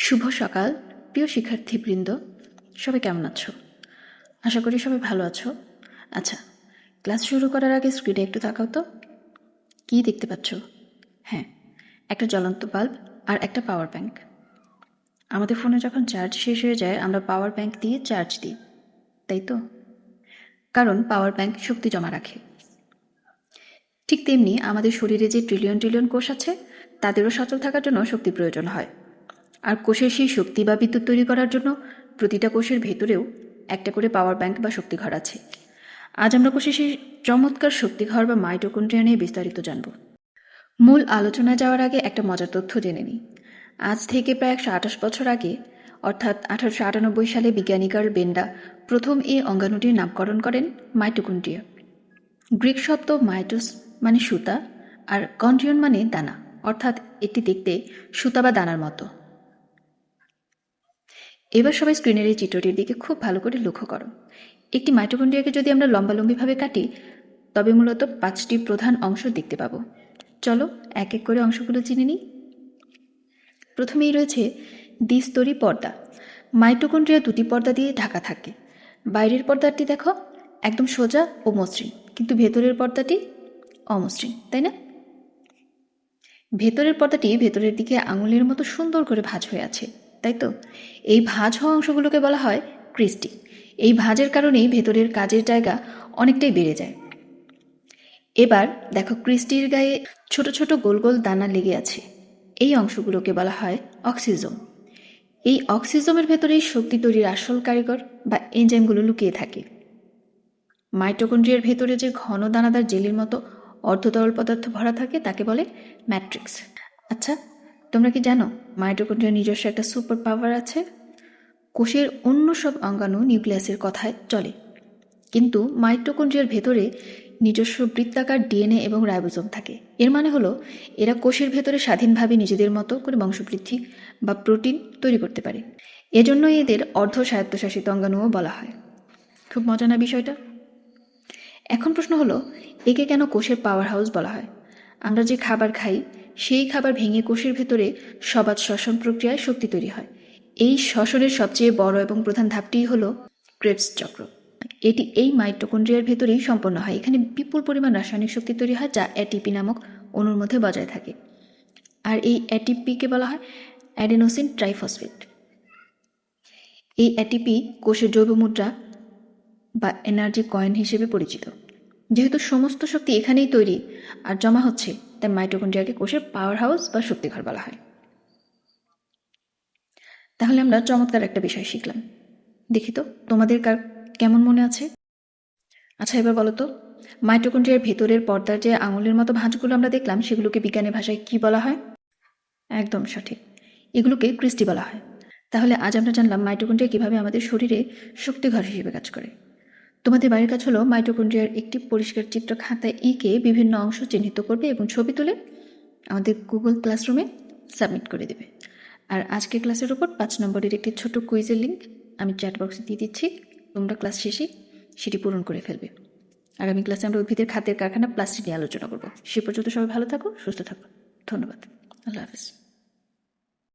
শুভ সকাল প্রিয় শিক্ষার্থীবৃন্দ, সবাই কেমন আছো? আশা করি সবাই ভালো আছো। আচ্ছা, ক্লাস শুরু করার আগে স্ক্রিনে একটু তাকাও তো। কী দেখতে পাচ্ছ? হ্যাঁ, একটা জ্বলন্ত বাল্ব আর একটা পাওয়ার ব্যাংক। আমাদের ফোনে যখন চার্জ শেষ হয়ে যায় আমরা পাওয়ার ব্যাংক দিয়ে চার্জ দিই, তাই তো? কারণ পাওয়ার ব্যাংক শক্তি জমা রাখে। ঠিক তেমনি আমাদের শরীরে যে ট্রিলিয়ন ট্রিলিয়ন কোষ আছে তাদেরও সচল থাকার জন্য শক্তি প্রয়োজন হয়। আর কোষের সেই শক্তি বা বিদ্যুৎ তৈরি করার জন্য প্রতিটা কোষের ভেতরেও একটা করে পাওয়ার ব্যাংক বা শক্তিঘর আছে। আজ আমরা কোষের সেই চমৎকার শক্তিঘর বা মাইটোকন্ড্রিয়া নিয়ে বিস্তারিত জানব। মূল আলোচনায় যাওয়ার আগে একটা মজার তথ্য জেনে নিই। আজ থেকে প্রায় 128 বছর আগে, অর্থাৎ 1898 সালে বিজ্ঞানী কার্ল বেন্ডা প্রথম এই অঙ্গাণুটির নামকরণ করেন মাইটোকন্ড্রিয়া। গ্রিক শব্দ মাইটোস মানে সুতা আর কন্ড্রিয়ন মানে দানা, অর্থাৎ এটি দেখতে সুতা বা দানার মতো। এবার সবাই স্ক্রিনের এই চিত্রটির দিকে খুব ভালো করে লক্ষ্য করো। একটি মাইটোকন্ড্রিয়াকে যদি আমরা লম্বালম্বিভাবে কাটি তবে মূলত 5টি প্রধান অংশ দেখতে পাবো। চলো এক এক করে অংশগুলো চিনে নিই। প্রথমেই রয়েছে দ্বিস্তরী পর্দা। মাইটোকন্ড্রিয়া দুটি পর্দা দিয়ে ঢাকা থাকে। বাইরের পর্দাটি দেখো একদম সোজা ও মসৃণ, কিন্তু ভেতরের পর্দাটি অমসৃণ, তাই না? ভেতরের পর্দাটি ভেতরের দিকে আঙুলের মতো সুন্দর করে ভাঁজ হয়ে আছে, তাই তো? এই ভাঁজ হওয়া অংশগুলোকে বলা হয় ক্রিস্টি। এই ভাঁজের কারণেই ভেতরের কাজের জায়গা অনেকটাই বেড়ে যায়। এবার দেখো ক্রিস্টির গায়ে ছোট ছোট গোল গোল দানা লেগে আছে। এই অংশগুলোকে বলা হয় অক্সিজোম। এই অক্সিজোমের ভেতরেই শক্তি তৈরির আসল কারিগর বা এনজাইমগুলো লুকিয়ে থাকে। মাইটোকন্ড্রিয়ার ভেতরে যে ঘন দানাদার জেলির মতো অর্ধতরল পদার্থ ভরা থাকে তাকে বলে ম্যাট্রিক্স। আচ্ছা, তোমরা কি জানো মাইটোকন্ড্রিয়ার নিজস্ব একটা সুপার পাওয়ার আছে? কোষের অন্য সব অঙ্গাণু নিউক্লিয়াসের কথায় চলে, কিন্তু মাইটোকন্ড্রিয়ার ভেতরে নিজস্ব বৃত্তাকার ডিএনএ এবং রাইবোজোম থাকে। এর মানে হলো এরা কোষের ভেতরে স্বাধীনভাবে নিজেদের মতো করে বংশবৃদ্ধি বা প্রোটিন তৈরি করতে পারে। এজন্যই এদের অর্ধ স্বায়ত্তশাসিত অঙ্গাণুও বলা হয়। খুব মজা না বিষয়টা? এখন প্রশ্ন হলো, একে কেন কোষের পাওয়ার হাউস বলা হয়? আমরা যে খাবার খাই সেই খাবার ভেঙে কোষের ভেতরে সবাত শ্বসন প্রক্রিয়ায় শক্তি তৈরি হয়। এই শ্বসনের সবচেয়ে বড় এবং প্রধান ধাপটিই হলো ক্রেবস চক্র। এটি এই মাইটোকন্ড্রিয়ার ভেতরেই সম্পন্ন হয়। এখানে বিপুল পরিমাণ রাসায়নিক শক্তি তৈরি হয় যা এটিপি নামক অণুর মধ্যে বজায় থাকে। আর এই এটিপিকে বলা হয় অ্যাডেনোসিন ট্রাইফসফেট। এই এটিপি কোষের জৈব মুদ্রা বা এনার্জি কয়েন হিসেবে পরিচিত। যেহেতু সমস্ত শক্তি এখানেই তৈরি আর জমা হচ্ছে, তাই মাইটোকন্ড্রিয়াকে কোষের পাওয়ার হাউস বা শক্তিঘর বলা হয়। তাহলে আমরা চমৎকার একটা বিষয় শিখলাম। দেখি তো তোমাদের কেমন মনে আছে? আচ্ছা, এবার বলো তো, মাইটোকন্ড্রিয়ার ভেতরের পর্দার যে আঙুলের মতো ভাঁজগুলো আমরা দেখলাম সেগুলোকে বিজ্ঞানের ভাষায় কি বলা হয়? একদম সঠিক, এগুলোকে ক্রিস্টি বলা হয়। তাহলে আজ আমরা জানলাম মাইটোকন্ড্রিয়া কিভাবে আমাদের শরীরে শক্তিঘর হিসেবে কাজ করে। তোমাদের বাড়ির কাজ হলো মাইটোকন্ড্রিয়ার একটি পরিষ্কার চিত্র খাতায় এঁকে বিভিন্ন অংশ চিহ্নিত করবে এবং ছবি তুলে আমাদের গুগল ক্লাসরুমে সাবমিট করে দেবে। আর আজকের ক্লাসের উপর 5 নম্বরের একটি ছোট কুইজের লিঙ্ক আমি চ্যাট বক্সে দিয়ে দিচ্ছি। তোমরা ক্লাস শেষে সেটি পূরণ করে ফেলবে। আগামী ক্লাসে আমরা উদ্ভিদের খাদ্যের কারখানা প্লাস্টিক নিয়ে আলোচনা করব। সে পর্যন্ত সবাই ভালো থাকো, সুস্থ থাকো। ধন্যবাদ। আল্লাহ হাফিজ।